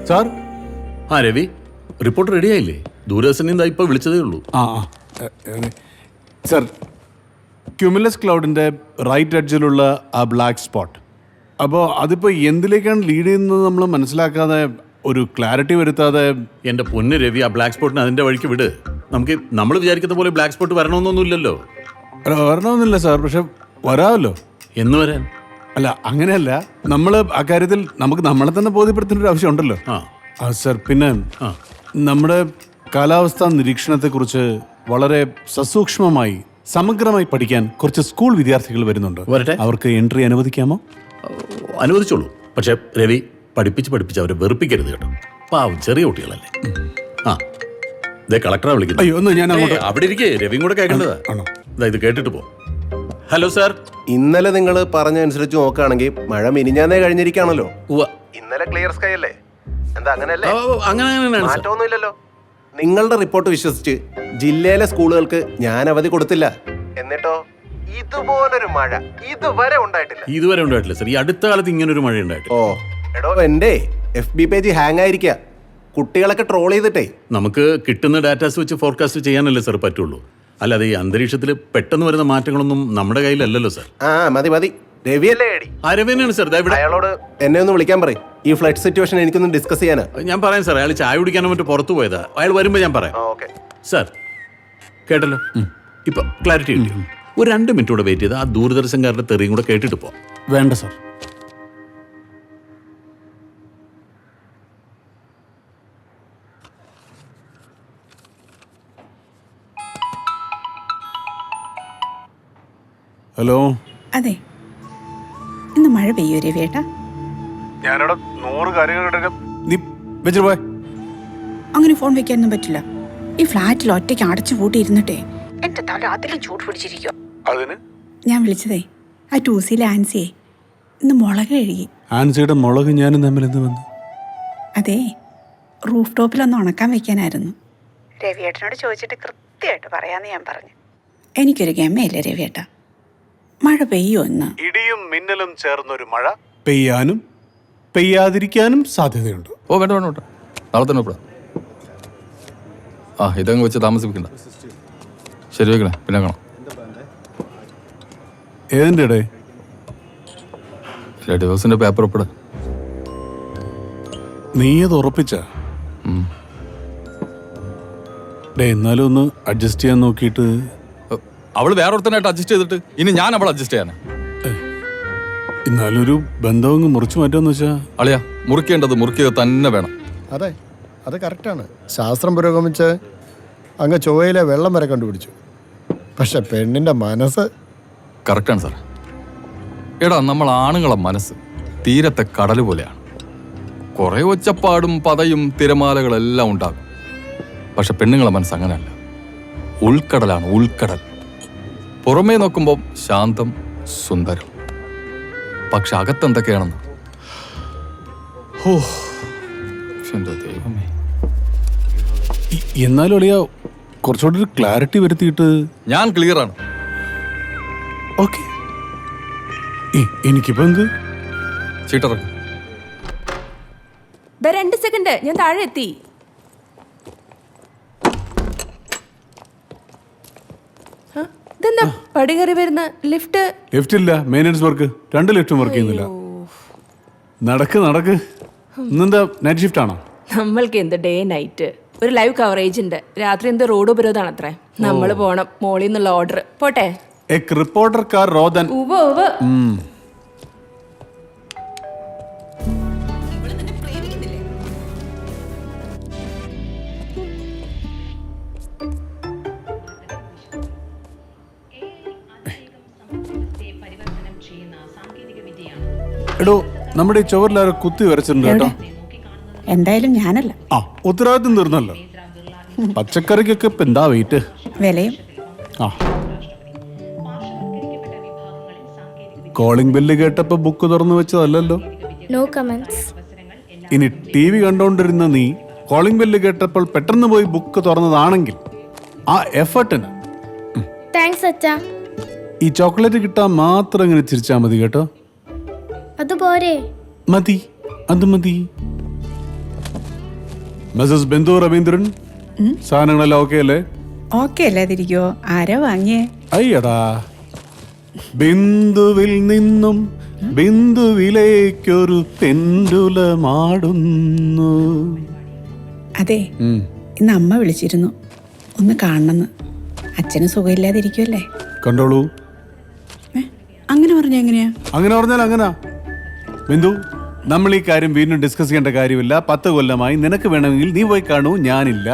Sir. ആ Ravi, report ready ആയില്ലേ? ദൂരദർശനിൽ നിന്ന് ഇപ്പോൾ വിളിച്ചതേ ഉള്ളൂ. സാർ, ക്യുമുലസ് ക്ലൗഡിൻ്റെ റൈറ്റ് എഡ്ജിലുള്ള ആ ബ്ലാക്ക് സ്പോട്ട്, അപ്പോൾ അതിപ്പോൾ എന്തിലേക്കാണ് ലീഡ് ചെയ്യുന്നത് നമ്മൾ മനസ്സിലാക്കാതെ, ഒരു ക്ലാരിറ്റി വരുത്താതെ. എൻ്റെ പൊന്ന് രവി, ആ ബ്ലാക്ക് സ്പോട്ടിന് അതിൻ്റെ വഴിക്ക് വിട്. നമ്മൾ വിചാരിക്കുന്ന പോലെ ബ്ലാക്ക് സ്പോട്ട് വരണമെന്നൊന്നുമില്ലല്ലോ. വരണമെന്നില്ല സാർ, പക്ഷെ വരാമല്ലോ. എന്ന് വരാൻ? അല്ല, അങ്ങനെയല്ല, നമ്മൾ ആ കാര്യത്തിൽ നമുക്ക് നമ്മളെ തന്നെ ബോധ്യപ്പെടുത്തേണ്ട ഒരു ആവശ്യം ഉണ്ടല്ലോ. സാർ, പിന്നെ നമ്മുടെ കാലാവസ്ഥാ നിരീക്ഷണത്തെക്കുറിച്ച് വളരെ സസൂക്ഷ്മമായി സമഗ്രമായി പഠിക്കാൻ കുറച്ച് സ്കൂൾ വിദ്യാർത്ഥികൾ വരുന്നുണ്ട്. അവർക്ക് എൻട്രി അനുവദിക്കാമോ? അനുവദിച്ചോളൂ. പക്ഷെ രവി, പഠിപ്പിച്ച് അവരെ വെറുപ്പിക്കരുത് കേട്ടോ. പാവം ചെറിയ കുട്ടികളല്ലേ. കളക്ടറെ വിളിക്കുന്നു. അയ്യോ, ഒന്ന് ഞാൻ അവിടെ ഇരിക്കേ, രവിയും കൂടെ കേൾക്കേണ്ടതാ. ഇത് കേട്ടിട്ട് പോ. ഹലോ സാർ, ഇന്നലെ നിങ്ങൾ പറഞ്ഞ അനുസരിച്ച് നോക്കുകയാണെങ്കിൽ മഴ മിനിഞ്ഞാന്നേ കഴിഞ്ഞിരിക്കുകയാണല്ലോ. ഇന്നലെ ക്ലിയർ സ്കൈ അല്ലേ? എന്താ അങ്ങനെയല്ലേ? മാറ്റമൊന്നുമില്ലല്ലോ. നിങ്ങളുടെ റിപ്പോർട്ട് വിശ്വസിച്ച് ജില്ലയിലെ സ്കൂളുകൾക്ക് ഞാൻ അവധി കൊടുത്തില്ല. എന്നിട്ടോ ഇതുപോലൊരു മഴ ഇതുവരെ ഉണ്ടായിട്ടില്ല സാർ. ഈ അടുത്ത കാലത്ത് ഇങ്ങനൊരു മഴ ഉണ്ടായിട്ടില്ല. എടോ, എന്റെ FB പേജ് ഹാങ് ആയിരിക്കുക. കുട്ടികളൊക്കെ ട്രോൾ ചെയ്തിട്ടേ. നമുക്ക് കിട്ടുന്ന ഡാറ്റാസ് വെച്ച് ഫോർകാസ്റ്റ് ചെയ്യാനല്ലേ സാർ പറ്റുള്ളൂ. അല്ലാതെ ഈ അന്തരീക്ഷത്തിൽ പെട്ടെന്ന് വരുന്ന മാറ്റങ്ങളൊന്നും നമ്മുടെ കയ്യിലല്ലല്ലോ സാർ. മതി. രവിയല്ലേ? രവിയാണ് സാർ. അയാളോട് എന്നെ ഒന്ന് വിളിക്കാൻ പറയും. ഈ ഫ്ലഡ് സിറ്റുവേഷൻ എനിക്കൊന്ന് ഡിസ്കസ് ചെയ്യാനാ. ഞാൻ പറയാം സാർ. അയാൾ ചായ കുടിക്കാനോ മറ്റോ പുറത്തു പോയതാ. അയാൾ വരുമ്പോൾ ഞാൻ പറയാം. സാർ കേട്ടല്ലോ, ഇപ്പൊ ക്ലാരിറ്റി കിട്ടി. ഒരു 2 മിനിറ്റ് കൂടെ വെയിറ്റ് ചെയ്ത് ആ ദൂരദർശൻകാരുടെ തെറിയും കൂടെ കേട്ടിട്ട് പോ. വേണ്ട സാർ. ഹലോ. അതെ, ഇന്ന് മഴ പെയ്യോ രവിയേട്ടാ? ഞാനവിടെ 100 കാര്യങ്ങൾ. നീ വെച്ചിട്ട് പോയ. അങ്ങനെ ഫോൺ വെക്കാനൊന്നും പറ്റില്ല. ഈ ഫ്ലാറ്റിൽ ഒറ്റയ്ക്ക് അടച്ചു പൂട്ടി ഇരുന്നിട്ടേ എന്റെ തല അതിലും ചൂട് പിടിച്ചിരിക്കും. അതിന് ഞാൻ വിളിച്ചതേ ആ 2Cയിലെ ആൻസിയെ ഇന്ന് മുളക് കഴുകി. ആൻസിയുടെ മുളക് ഞാനും തമ്മിൽ എന്ത് വന്നു? അതെ, റൂഫ് ടോപ്പിലൊന്ന് ഉണക്കാൻ വെക്കാനായിരുന്നു. രവിയേട്ടനോട് ചോദിച്ചിട്ട് കൃത്യമായിട്ട് പറയാന്ന് ഞാൻ പറഞ്ഞു. എനിക്കൊരു ഗമയല്ലേ രവിയേട്ട, മഴ പെയ്യോ എന്ന്? ഇടിയും മിന്നലും ചേർന്നൊരു മഴ പെയ്യാനും പെയ്യാതിരിക്കാനും സാധ്യതയുണ്ട്. വേണ്ട നാളെ തന്നെ വിടാം. ഇതങ്ങ് വെച്ച് താമസിപ്പിക്കണ്ട. ശരി, വെക്കണേ, പിന്നെ കാണാം. ഏതിൻ്റെ ഇടേ? ഡിവോഴ്സിന്റെ പേപ്പർ ഒപ്പിട. നീ അത് ഉറപ്പിച്ച? എന്നാലും ഒന്ന് അഡ്ജസ്റ്റ് ചെയ്യാൻ നോക്കിയിട്ട്. അവള് വേറെ ഒരുത്തനായിട്ട് അഡ്ജസ്റ്റ് ചെയ്തിട്ട് ഇനി ഞാൻ അവളെ അഡ്ജസ്റ്റ് ചെയ്യാനാ. എന്നാലും ഒരു ബന്ധം മുറിച്ചു മാറ്റാന്ന് വെച്ചാ. അളിയാ, മുറിക്കേണ്ടത് മുറിക്കുക തന്നെ വേണം. അതെ, അത് കറക്റ്റാണ്. ശാസ്ത്രം പുരോഗമിച്ച് അങ്ങ് ചൊവ്വയിലെ വെള്ളം വരെ കണ്ടുപിടിച്ചു. പക്ഷെ പെണ്ണിന്റെ മനസ്സ് കറക്റ്റാണ് സാർ. എടാ, നമ്മൾ ആണുങ്ങളെ മനസ്സ് തീരത്തെ കടൽ പോലെയാണ്. കുറെ ഒച്ചപ്പാടും പതയും തിരമാലകളെല്ലാം ഉണ്ടാകും. പക്ഷെ പെണ്ണുങ്ങളെ മനസ്സ് അങ്ങനെയല്ല. ഉൾക്കടലാണ്, ഉൾക്കടൽ. പുറമേ നോക്കുമ്പോൾ ശാന്തം, സുന്ദരം. പക്ഷെ അകത്തെന്തൊക്കെയാണെന്ന് ദൈവമേ. എന്നാലും അളിയാ, കുറച്ചുകൂടി ഒരു ക്ലാരിറ്റി വരുത്തിയിട്ട്. ഞാൻ ക്ലിയർ ആണ്. ഓക്കെ, എനിക്കിപ്പോ എന്ത് ചീട്ടിറക്കും. 2 സെക്കൻഡ്, ഞാൻ താഴെ എത്തി. ഇതെന്താ പടി കയറി വരുന്ന ലിഫ്റ്റ്? ലിഫ്റ്റ് ഇല്ല, മെയിൻ്റനൻസ് വർക്ക്. 2 ലിഫ്റ്റും വർക്ക് ചെയ്യുന്നില്ല. നടക്ക്. ഇന്നെന്താ നൈറ്റ് ഷിഫ്റ്റ് ആണോ? നമ്മൾക്ക് എന്ത് ഡേ നൈറ്റ്. ഒരു ലൈവ് കവറേജ് ഉണ്ട്. രാത്രി എന്ത് റോഡ് ഉപരോധമാണ് അത്രേ. നമ്മൾ പോണം. മോളിൽ നിന്നുള്ള ഓർഡർ. പോട്ടെ. റിപ്പോർട്ടർ കാർ റോദൻ. എടോ, നമ്മുടെ ഈ ചുവരിലാരോ കുത്തി വരച്ചിട്ടുണ്ട് കേട്ടോ. എന്തായാലും ഞാനല്ല. ഉത്തരവാദിത്വം തീർന്നല്ലോ. പച്ചക്കറിക്കൊക്കെ ഇപ്പൊ എന്താ വെയിറ്റ്? വിലയും. കോളിംഗ് ബെല്ല് കേട്ടപ്പോ ബുക്ക് തുറന്നു വെച്ചതല്ലല്ലോ. No comments. ഇനി TV കണ്ടോണ്ടിരുന്ന നീ കോളിംഗ് ബെല്ല് കേട്ടപ്പോൾ പെട്ടെന്ന് പോയി ബുക്ക് തുറന്നതാണെങ്കിൽ ആ എഫർട്ടിന് താങ്ക്സ് അച്ഛാ. ഈ ചോക്ലേറ്റ് കിട്ടാൻ മാത്രം ഇങ്ങനെ ചിരിച്ചാ മതി കേട്ടോ. അതുപോരെ? മതി, അത് മതി. മിസസ് ബിന്ദു രവീന്ദ്രൻ, സാധനങ്ങളെല്ലാം ഓക്കെ അല്ലേ? ഓക്കെ അല്ലാതിരിക്കോ? ആരാ വാങ്ങിയേ? അയ്യടാ, ബിന്ദുവിൽ നിന്നും ബിന്ദുവിലേക്കൊരു പെൻഡുലമാടുന്നു. അതെ, ഇന്ന് അമ്മ വിളിച്ചിരുന്നു, ഒന്ന് കാണണമെന്ന്. അച്ഛന് സുഖമില്ലാതിരിക്കുമല്ലേ? കണ്ടോളൂ. അങ്ങനെ പറഞ്ഞ എങ്ങനെയാ? അങ്ങനെ പറഞ്ഞാൽ അങ്ങനാ. ബിന്ദു, നമ്മൾ ഈ കാര്യം വീണ്ടും ഡിസ്കസ് ചെയ്യേണ്ട കാര്യമില്ല. 10 കൊല്ലമായി. നിനക്ക് വേണമെങ്കിൽ നീ പോയി കാണൂ. ഞാനില്ല.